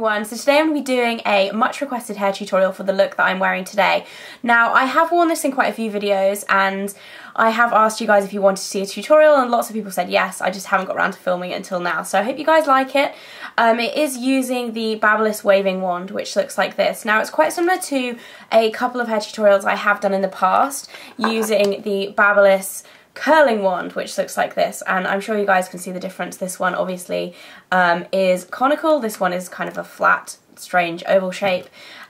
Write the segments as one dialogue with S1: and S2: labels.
S1: everyone, so today I'm going to be doing a much requested hair tutorial for the look that I'm wearing today. Now I have worn this in quite a few videos and I have asked you guys if you wanted to see a tutorial and lots of people said yes, I just haven't got around to filming it until now, so I hope you guys like it. It is using the Babyliss waving wand, which looks like this. Now it's quite similar to a couple of hair tutorials I have done in the past using the Babyliss curling wand, which looks like this, and I'm sure you guys can see the difference. This one obviously is conical, this one is kind of a flat, strange oval shape,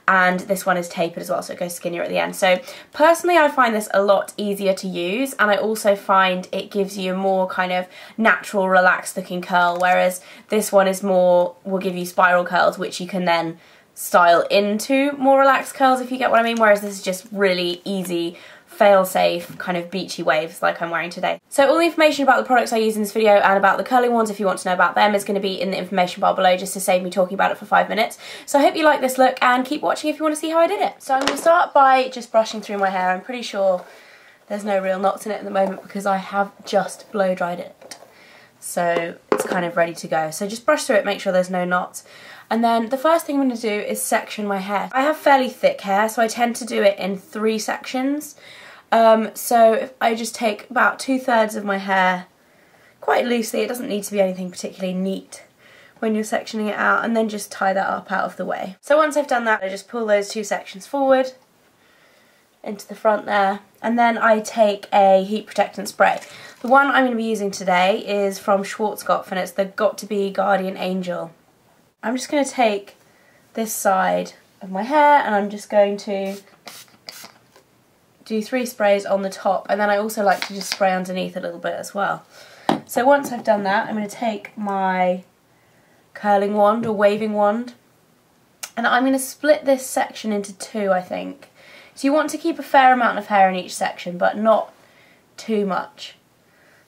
S1: and this one is tapered as well, so it goes skinnier at the end. So personally I find this a lot easier to use, and I also find it gives you a more kind of natural, relaxed looking curl, whereas this one is more, will give you spiral curls which you can then style into more relaxed curls, if you get what I mean, whereas this is just really easy, fail-safe kind of beachy waves like I'm wearing today. So all the information about the products I use in this video and about the curling wands, if you want to know about them, is going to be in the information bar below, just to save me talking about it for 5 minutes. So I hope you like this look and keep watching if you want to see how I did it. So I'm going to start by just brushing through my hair. I'm pretty sure there's no real knots in it at the moment because I have just blow dried it. So it's kind of ready to go. So just brush through it, make sure there's no knots. And then the first thing I'm going to do is section my hair. I have fairly thick hair, so I tend to do it in 3 sections. So if I just take about 2/3 of my hair quite loosely, it doesn't need to be anything particularly neat when you're sectioning it out, and then just tie that up out of the way. So once I've done that, I just pull those 2 sections forward into the front there, and then I take a heat protectant spray. The one I'm going to be using today is from Schwarzkopf, and it's the Got To Be Guardian Angel. I'm just going to take this side of my hair and I'm just going to do 3 sprays on the top, and then I also like to just spray underneath a little bit as well. So once I've done that, I'm going to take my curling wand or waving wand, and I'm going to split this section into 2, I think. So you want to keep a fair amount of hair in each section, but not too much.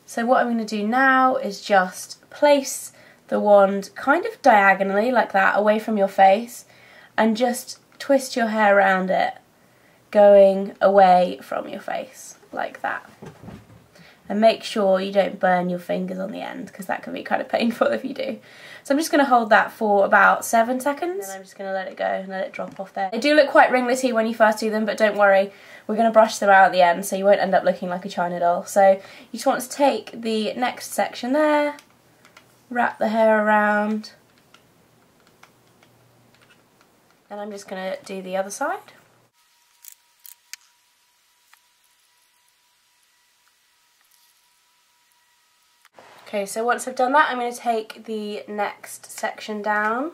S1: So what I'm going to do now is just place the wand kind of diagonally like that, away from your face, and just twist your hair around it, going away from your face like that. And make sure you don't burn your fingers on the end, because that can be kind of painful if you do. So I'm just going to hold that for about 7 seconds, and then I'm just going to let it go and let it drop off there. They do look quite ringlety when you first do them, but don't worry, we're going to brush them out at the end so you won't end up looking like a China doll. So you just want to take the next section there, wrap the hair around, and I'm just going to do the other side. Okay, so once I've done that, I'm going to take the next section down,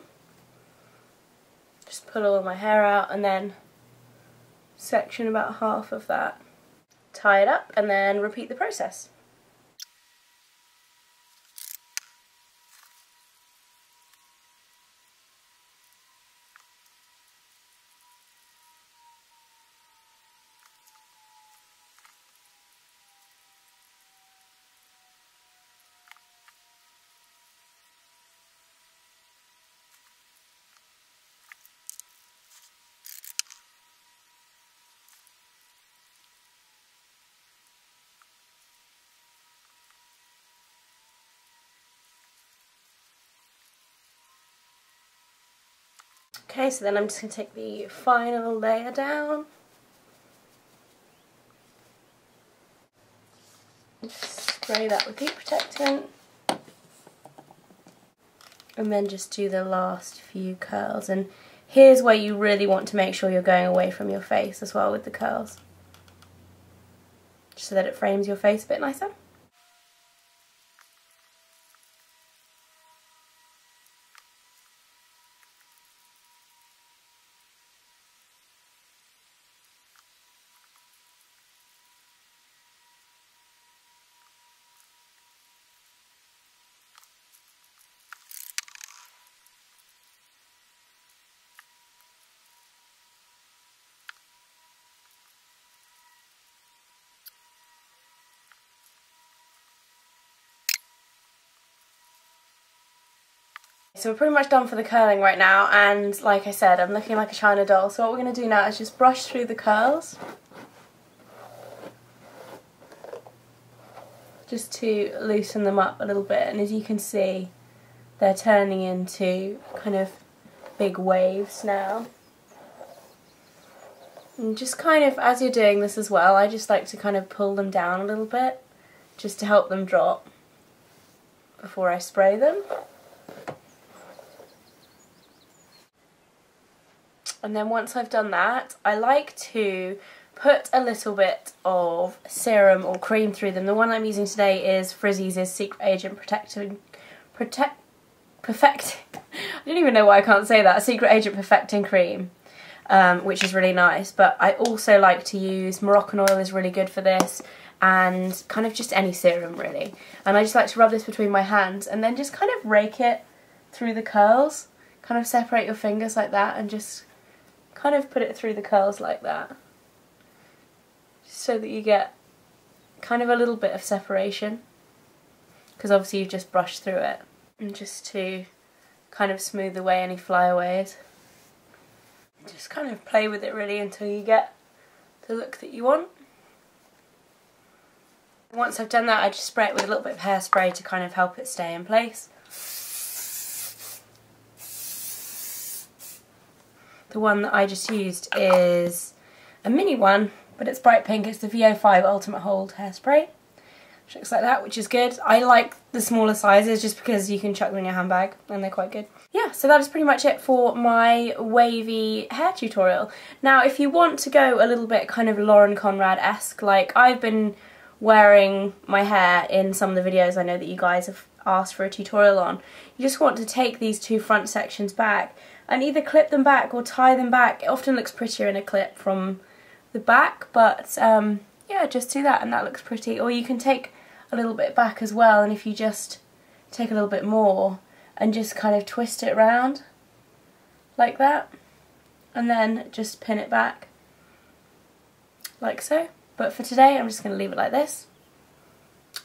S1: just pull all my hair out, and then section about half of that, tie it up, and then repeat the process. Okay, so then I'm just going to take the final layer down. Just spray that with heat protectant. And then just do the last few curls. And here's where you really want to make sure you're going away from your face as well with the curls, just so that it frames your face a bit nicer. So we're pretty much done for the curling right now, and like I said, I'm looking like a China doll. So what we're going to do now is just brush through the curls, just to loosen them up a little bit, and as you can see, they're turning into kind of big waves now. And just kind of, as you're doing this as well, I just like to kind of pull them down a little bit, just to help them drop before I spray them. And then once I've done that, I like to put a little bit of serum or cream through them. The one I'm using today is Frizzy's Secret Agent Perfecting. I don't even know why I can't say that. Secret Agent Perfecting Cream, which is really nice. But I also like to use Moroccan oil, is really good for this, and kind of just any serum really. And I just like to rub this between my hands and then just kind of rake it through the curls. Kind of separate your fingers like that and just kind of put it through the curls like that, so that you get kind of a little bit of separation, because obviously you've just brushed through it, and just to kind of smooth away any flyaways. Just kind of play with it really until you get the look that you want. Once I've done that, I just spray it with a little bit of hairspray to kind of help it stay in place. The one that I just used is a mini one, but it's bright pink. It's the VO5 Ultimate Hold Hairspray, which looks like that, which is good. I like the smaller sizes just because you can chuck them in your handbag and they're quite good. Yeah, so that is pretty much it for my wavy hair tutorial. Now, if you want to go a little bit kind of Lauren Conrad-esque, like I've been wearing my hair in some of the videos I know that you guys have asked for a tutorial on, you just want to take these two front sections back and either clip them back or tie them back. It often looks prettier in a clip from the back, but yeah, just do that and that looks pretty. Or you can take a little bit back as well, and if you just take a little bit more and just kind of twist it around like that, and then just pin it back like so. But for today I'm just going to leave it like this,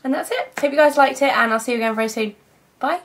S1: and that's it. Hope you guys liked it, and I'll see you again very soon. Bye.